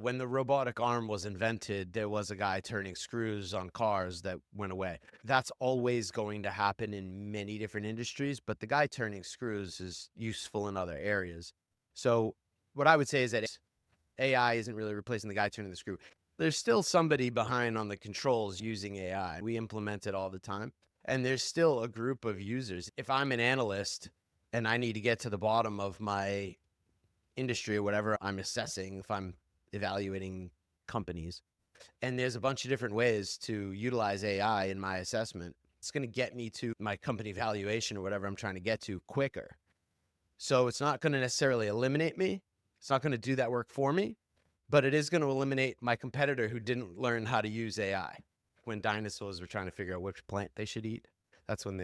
When the robotic arm was invented, there was a guy turning screws on cars that went away. That's always going to happen in many different industries, but the guy turning screws is useful in other areas. So what I would say is that AI isn't really replacing the guy turning the screw. There's still somebody behind on the controls using AI. We implement it all the time. And there's still a group of users. If I'm an analyst and I need to get to the bottom of my industry or whatever I'm assessing, if I'm evaluating companies, and there's a bunch of different ways to utilize AI in my assessment, it's going to get me to my company valuation or whatever I'm trying to get to quicker. So it's not going to necessarily eliminate me. It's not going to do that work for me, but it is going to eliminate my competitor who didn't learn how to use AI when dinosaurs were trying to figure out which plant they should eat. That's when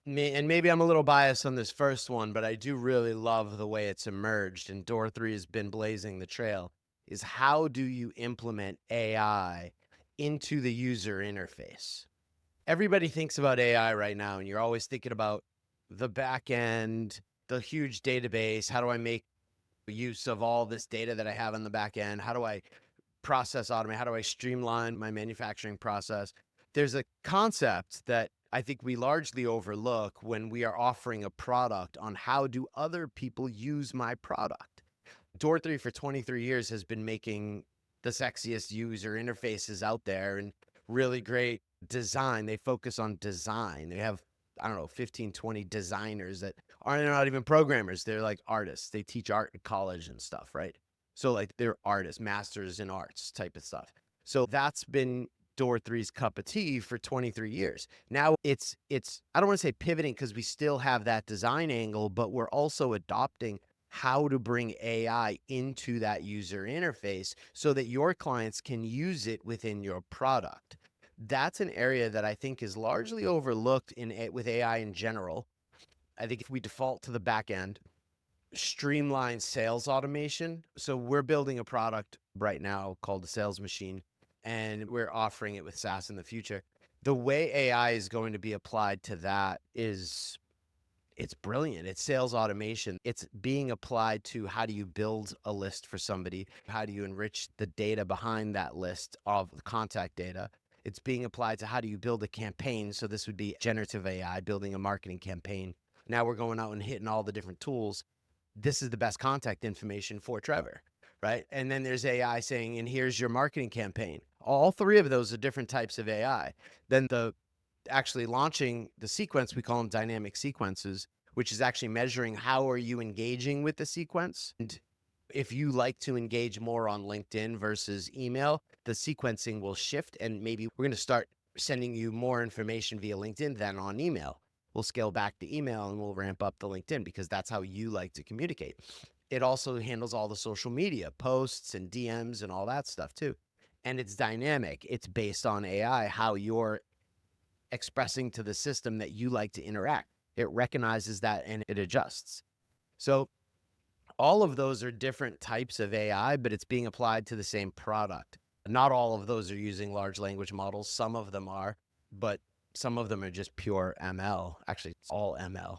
and maybe I'm a little biased on this first one, but I do really love the way it's emerged, and Door 3 has been blazing the trail, is how do you implement AI into the user interface? Everybody thinks about AI right now, and you're always thinking about the back end, the huge database. How do I make use of all this data that I have on the back end? How do I process automate? How do I streamline my manufacturing process? There's a concept that I think we largely overlook when we are offering a product on how do other people use my product. Door 3 for 23 years has been making the sexiest user interfaces out there and really great design. They focus on design. They have, I don't know, 15, 20 designers that are not even programmers. They're like artists. They teach art at college and stuff, right? So like they're artists, masters in arts type of stuff. So that's been Door 3's cup of tea for 23 years. Now it's I don't want to say pivoting because we still have that design angle, but we're also adopting how to bring AI into that user interface so that your clients can use it within your product. That's an area that I think is largely overlooked with AI in general. I think if we default to the back end, streamline sales automation. So we're building a product right now called the Sales Machine, and we're offering it with SaaS in the future. The way AI is going to be applied to that is it's brilliant. It's sales automation. It's being applied to how do you build a list for somebody? How do you enrich the data behind that list of contact data? It's being applied to how do you build a campaign? So this would be generative AI building a marketing campaign. Now we're going out and hitting all the different tools. This is the best contact information for Trevor, right? And then there's AI saying, and here's your marketing campaign. All three of those are different types of AI. Then the actually launching the sequence, we call them dynamic sequences, which is actually measuring how are you engaging with the sequence. And if you like to engage more on LinkedIn versus email, the sequencing will shift, and maybe we're going to start sending you more information via LinkedIn than on email. We'll scale back the email and we'll ramp up the LinkedIn because that's how you like to communicate. It also handles all the social media posts and DMs and all that stuff too. And it's dynamic. It's based on AI, how you're expressing to the system that you like to interact. It recognizes that and it adjusts. So all of those are different types of AI, but it's being applied to the same product. Not all of those are using large language models. Some of them are, but some of them are just pure ML. Actually, it's all ML.